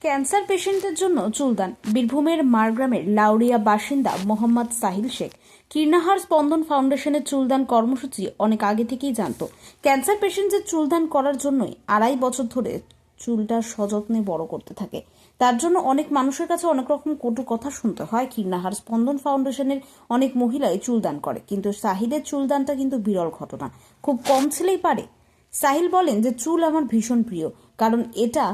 Cancer পেশেন্টের জন্য চুলদান। বীরভূমের মারগ্রামের লাউড়িয়া বাসিন্দা মোহাম্মদ সাহিল শেখ কীর্ণাহার স্পন্দন ফাউন্ডেশনের চুলদান কর্মসূচি অনেক আগে থেকেই জানত। ক্যান্সার পেশেন্টদের চুলদান করার জন্যই 2.5 বছর ধরে চুলটা সযত্নে বড় করতে থাকে। তার জন্য অনেক মানুষের কাছে অনেক রকম কটু কথা শুনতে হয়। কীর্ণাহার স্পন্দন ফাউন্ডেশনের অনেক মহিলাই চুলদান করে, কিন্তু সাহিলের চুলদানটা কিন্তু বিরল ঘটনা, খুব কম ছেলেই পারে। সাহিল বলেন যে চুল আমার ভীষণ প্রিয়, কারণ এটা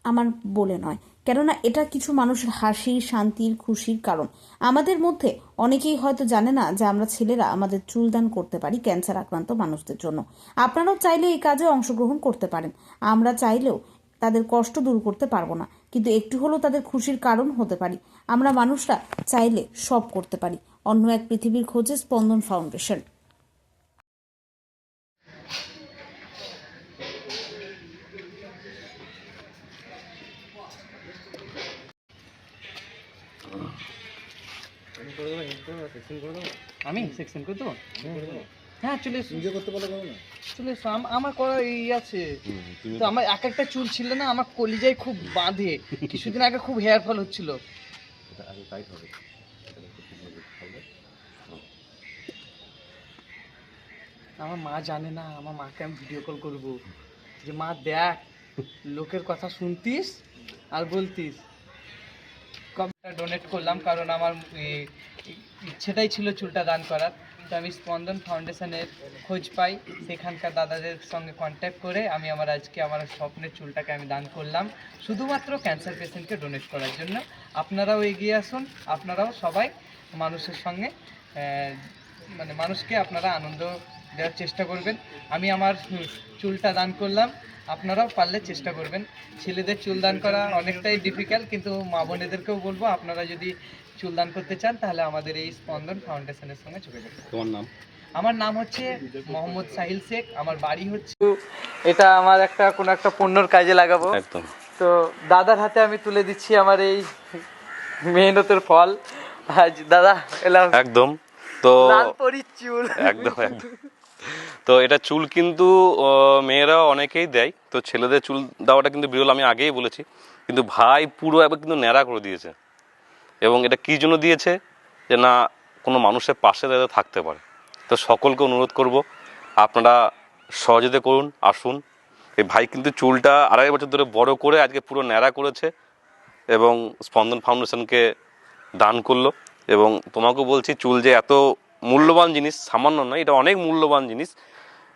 আমার বলে নয়, কেননা এটা কিছু মানুষের হাসি, শান্তির, খুশির কারণ। আমাদের মধ্যে অনেকেই হয়তো জানে না যে আমরা ছেলেরা আমাদের চুলদান করতে পারি ক্যান্সার আক্রান্ত মানুষদের জন্য। আপনারাও চাইলে এই কাজে অংশগ্রহণ করতে পারেন। আমরা চাইলেও তাদের কষ্ট দূর করতে পারবো না, কিন্তু একটু হলেও তাদের খুশির কারণ হতে পারি। আমরা মানুষরা চাইলে সব করতে পারি। অন্য এক পৃথিবীর খোঁজে স্পন্দন ফাউন্ডেশন। আমি সেকশন করে দেবো। হ্যাঁ চলে এসো, নিজে করতে পারলে করো না। চলে এসো। আমার করা এই আছে তো। আমার এক একটা চুল ছিল না, আমার কলিজায় খুব বাঁধে। কিছুদিন আগে খুব হেয়ার ফল হচ্ছিল। এটা আগে টাইট হবে। আমার মা জানে না, আমার মাকে আমি ভিডিও কল করব যে মা দেখ, লোকের কথা শুনতিস আর বলতিস। ডোনেট করলাম কারণ আমার ইচ্ছেটাই ছিল চুলটা দান করার। তো আমি স্পন্দন ফাউন্ডেশনের খোঁজ পাই, সেখানকার দাদাদের সঙ্গে কন্ট্যাক্ট করে আমি আজকে আমার স্বপ্নের চুলটাকে আমি দান করলাম, শুধুমাত্র ক্যান্সার পেশেন্টকে ডোনেট করার জন্য। আপনারাও এগিয়ে আসুন, আপনারাও সবাই মানুষের সঙ্গে মানে মানুষকে আপনারা আনন্দ দেওয়ার চেষ্টা করবেন। আমি আমার চুলটা দান করলাম, আপনারাও পারলে চেষ্টা করবেন। ছেলেদের চুল দান করা অনেকটাই ডিফিকাল্ট, কিন্তু মা বোনেদেরকেও বলবো আপনারা যদি চুল দান করতে চান তাহলে আমাদের এই স্পন্দন ফাউন্ডেশনের সঙ্গে যোগাযোগ করুন। তোমার নাম? আমার নাম হচ্ছে মোহাম্মদ সাহিল শেখ, আমার বাড়ি হচ্ছে। এটা আমার একটা কোনো একটা পণ্যর কাজে লাগাবো একদম। তো দাদার হাতে আমি তুলে দিচ্ছি আমার এই মেহনতের ফল। আজ দাদা এলাম একদম। তো লাল পরির চুল একদম একদম। তো এটা চুল কিন্তু মেয়েরা অনেকেই দেয়, তো ছেলেদের চুল দেওয়াটা কিন্তু বিরল, আমি আগেই বলেছি। কিন্তু ভাই পুরো একবার কিন্তু ন্যাড়া করে দিয়েছে, এবং এটা কী জন্য দিয়েছে যে না কোনো মানুষের পাশে যাতে থাকতে পারে। তো সকলকে অনুরোধ করব আপনারা সহযোগিতা করুন, আসুন। এই ভাই কিন্তু চুলটা 2.5 বছর ধরে বড় করে আজকে পুরো ন্যাড়া করেছে এবং স্পন্দন ফাউন্ডেশনকে দান করলো। এবং তোমাকে বলছি, চুল যে এত মূল্যবান জিনিস, সামান্য নয়, এটা অনেক মূল্যবান জিনিস,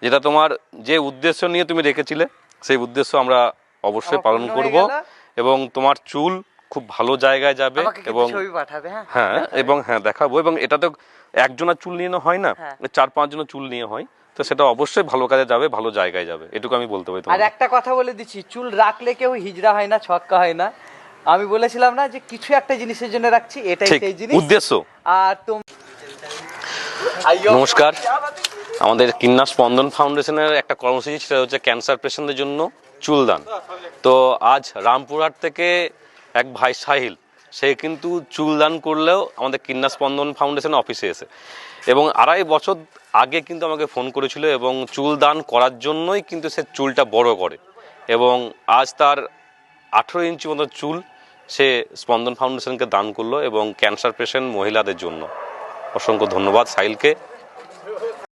যেটা তোমার যে উদ্দেশ্য নিয়ে তুমি রেখেছিলে সেই উদ্দেশ্য আমরা অবশ্যই পালন করব। এবং তোমার চুল খুব ভালো জায়গায় যাবে এবং হ্যাঁ এবং হ্যাঁ দেখাবো। এবং এটা তো একজনের চুল নিয়ে হয় না, 4-5 জনের চুল নিয়ে হয়। তো সেটা অবশ্যই ভালো কাজে যাবে, ভালো জায়গায় যাবে, এটুকু আমি বলতে পারি। আর একটা কথা বলে দিচ্ছি, চুল রাখলে কেউ হিজড়া হয় না, ছক্কা হয় না। আমি বলেছিলাম না যে কিছু একটা জিনিসের জন্য রাখছি, এটাই সেই জিনিস, উদ্দেশ্য। আর তুমি নমস্কার, আমাদের কীর্ণাহার স্পন্দন ফাউন্ডেশনের একটা কর্মসূচি, সেটা হচ্ছে ক্যান্সার পেশেন্টদের জন্য চুলদান। তো আজ রামপুরহাট থেকে এক ভাই সাহিল, সে কিন্তু চুলদান করলেও আমাদের কীর্ণাহার স্পন্দন ফাউন্ডেশনের অফিসে এসে, এবং 2.5 বছর আগে কিন্তু আমাকে ফোন করেছিল এবং চুলদান করার জন্যই কিন্তু সে চুলটা বড় করে। এবং আজ তার 18 ইঞ্চি মতো চুল সে স্পন্দন ফাউন্ডেশনকে দান করলো, এবং ক্যান্সার পেশেন্ট মহিলাদের জন্য। অসংখ্য ধন্যবাদ সাহিলকে।